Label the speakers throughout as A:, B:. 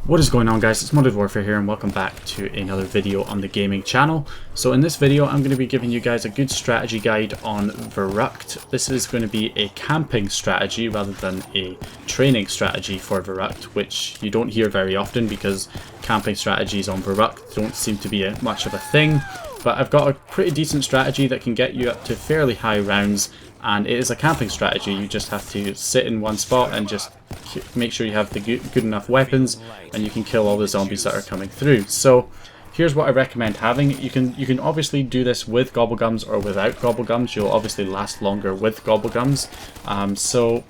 A: What is going on, guys? It's Modded Warfare here and welcome back to another video on the gaming channel. So in this video I'm going to be giving you guys a good strategy guide on Verruckt. This is going to be a camping strategy rather than a training strategy for Verruckt, which you don't hear very often because camping strategies on Verruckt don't seem to be much of a thing. But I've got a pretty decent strategy that can get you up to fairly high rounds, and it is a camping strategy. You just have to sit in one spot and just make sure you have the good enough weapons and you can kill all the zombies that are coming through. So here's what I recommend having. You can obviously do this with Gobble Gums or without Gobble Gums. You'll obviously last longer with Gobble Gums. So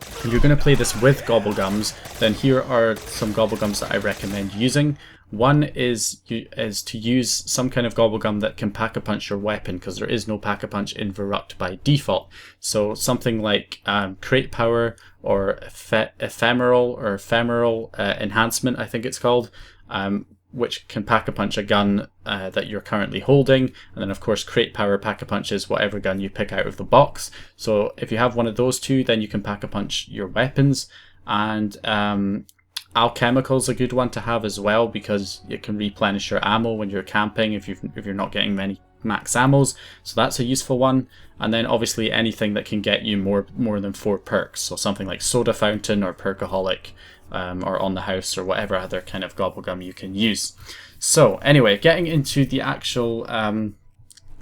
A: if you're going to play this with Gobble Gums, then here are some Gobble Gums that I recommend using. One is to use some kind of Gobble Gum that can Pack-a-Punch your weapon, because there is no Pack-a-Punch in Verruckt by default. So something like Crate Power or Ephemeral Enhancement, I think it's called, which can Pack-a-Punch a gun that you're currently holding. And then of course Crate Power Pack-a-Punches whatever gun you pick out of the box. So if you have one of those two, then you can Pack-a-Punch your weapons. And Alchemical's a good one to have as well, because it can replenish your ammo when you're camping if you're not getting many max ammos. So that's a useful one. And then obviously anything that can get you more than 4 perks. So something like Soda Fountain or Perkaholic, or On the House, or whatever other kind of Gobble Gum you can use. So anyway, getting into the actual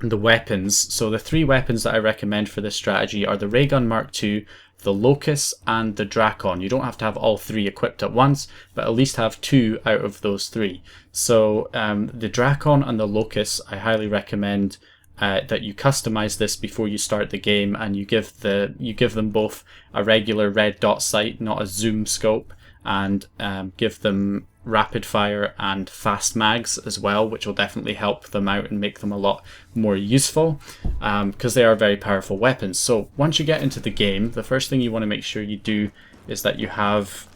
A: the weapons. So the 3 weapons that I recommend for this strategy are the Ray Gun Mark II, the Locust, and the Drakon. You don't have to have all 3 equipped at once, but at least have 2 out of those 3. So the Drakon and the Locust, I highly recommend that you customize this before you start the game, and you give them both a regular red dot sight, not a zoom scope, and give them rapid fire and fast mags as well, which will definitely help them out and make them a lot more useful, because they are very powerful weapons. So once you get into the game, the first thing you want to make sure you do is that you have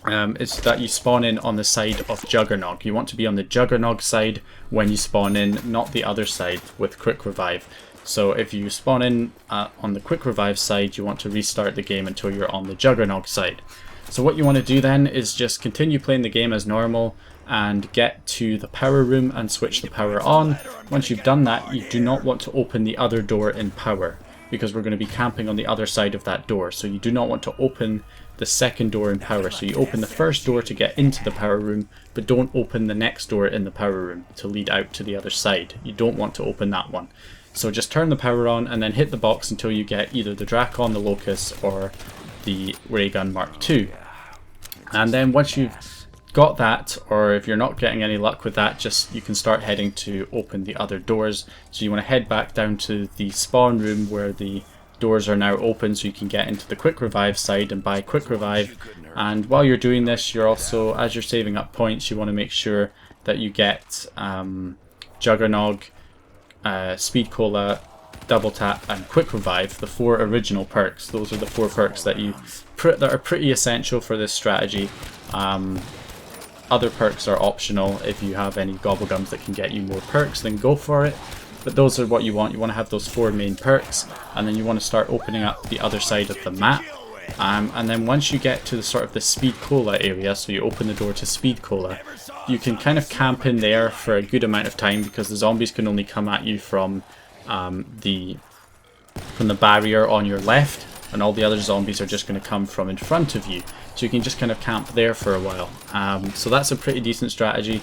A: you spawn in on the side of Juggernog. You want to be on the Juggernog side when you spawn in, not the other side with quick revive. So if you spawn in on the quick revive side, you want to restart the game until you're on the Juggernog side. So what you want to do then is just continue playing the game as normal and get to the power room and switch the power on. Once you've done that, you do not want to open the other door in power, because we're going to be camping on the other side of that door. So you do not want to open the second door in power. So you open the first door to get into the power room, but don't open the next door in the power room to lead out to the other side. You don't want to open that one. So just turn the power on and then hit the box until you get either the Drakon, the Locust, or the Ray Gun Mark II. And then once you've got that, or if you're not getting any luck with that, you can start heading to open the other doors. So you want to head back down to the spawn room where the doors are now open, so you can get into the quick revive side and buy quick revive. And while you're doing this, you're also, as you're saving up points, you want to make sure that you get Juggernog, Speed Cola, Double Tap, and Quick Revive, the 4 original perks. Those are the 4 perks that are pretty essential for this strategy. Other perks are optional. If you have any Gobble Gums that can get you more perks, then go for it. But those are what you want. You want to have those 4 main perks, and then you want to start opening up the other side of the map. And then once you get to the sort of the Speed Cola area, so you open the door to Speed Cola, you can kind of camp in there for a good amount of time, because the zombies can only come at you from the barrier on your left, and all the other zombies are just going to come from in front of you. So you can just kind of camp there for a while. So that's a pretty decent strategy.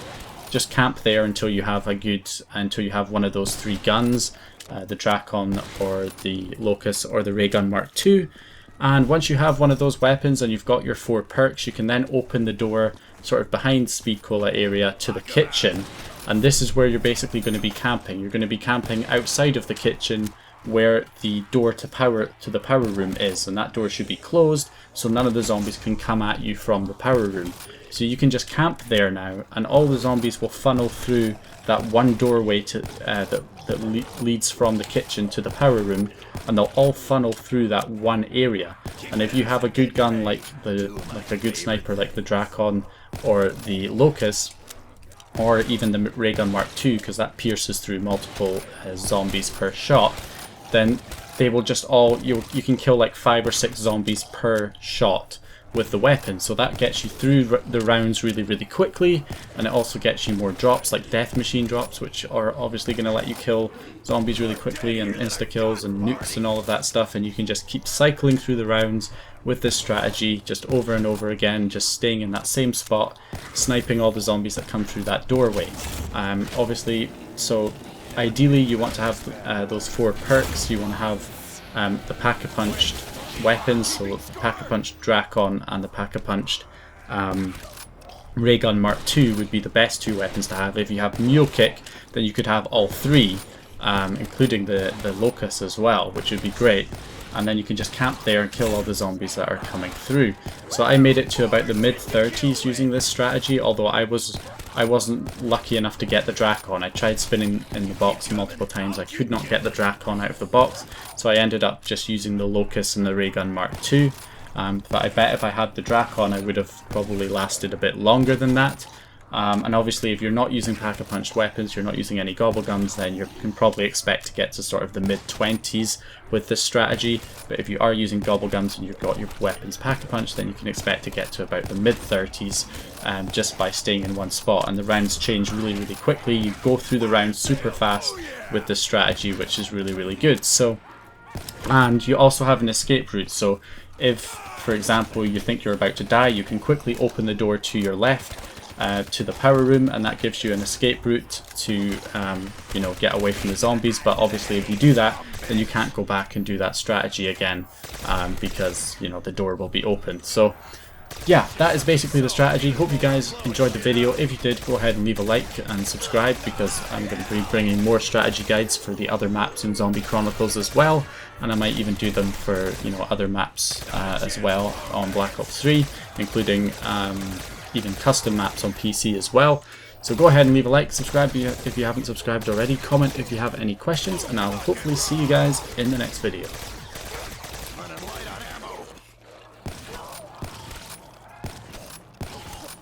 A: Just camp there until you have one of those 3 guns, the Drakon or the Locust or the Ray Gun Mark II. And once you have one of those weapons and you've got your 4 perks, you can then open the door sort of behind Speed Cola area to the kitchen. And this is where you're basically going to be camping. You're going to be camping outside of the kitchen where the door to the power room is, and that door should be closed so none of the zombies can come at you from the power room. So you can just camp there now, and all the zombies will funnel through that one doorway that leads from the kitchen to the power room, and they'll all funnel through that one area. And if you have a good gun like a good sniper like the Drakon or the Locust, or even the Ray Gun Mark II, because that pierces through multiple zombies per shot, then they will just all, you can kill like 5 or 6 zombies per shot with the weapon. So that gets you through the rounds really quickly, and it also gets you more drops like death machine drops, which are obviously going to let you kill zombies really quickly, and insta kills and nukes and all of that stuff. And you can just keep cycling through the rounds with this strategy just over and over again, just staying in that same spot, sniping all the zombies that come through that doorway. Obviously, so ideally you want to have those 4 perks. You want to have the Pack-a-Punched weapons, so the Pack-a-Punched Drakon and the Pack-a-Punched Ray Gun Mark II would be the best 2 weapons to have. If you have Mule Kick, then you could have all 3, including the Locust as well, which would be great. And then you can just camp there and kill all the zombies that are coming through. So I made it to about the mid-30s using this strategy, although I wasn't lucky enough to get the Drakon. I tried spinning in the box multiple times. I could not get the Drakon out of the box, so I ended up just using the Locust and the Ray Gun Mark II. But I bet if I had the Drakon, I would have probably lasted a bit longer than that. And obviously if you're not using Pack-a-Punched weapons, you're not using any Gobble Gums, then you can probably expect to get to sort of the mid-20s with this strategy. But if you are using Gobble Gums and you've got your weapons Pack-a-Punched, then you can expect to get to about the mid-30s just by staying in one spot. And the rounds change really quickly. You go through the rounds super fast with this strategy, which is really good. So, and you also have an escape route. So if, for example, you think you're about to die, you can quickly open the door to your left to the power room, and that gives you an escape route to you know, get away from the zombies. But obviously if you do that, then you can't go back and do that strategy again, because, you know, the door will be open. So yeah, that is basically the strategy. Hope you guys enjoyed the video. If you did, go ahead and leave a like and subscribe, because I'm going to be bringing more strategy guides for the other maps in Zombie Chronicles as well, and I might even do them for, you know, other maps as well on Black Ops 3, including even custom maps on PC as well. So go ahead and leave a like, subscribe if you haven't subscribed already, comment if you have any questions, and I'll hopefully see you guys in the next video.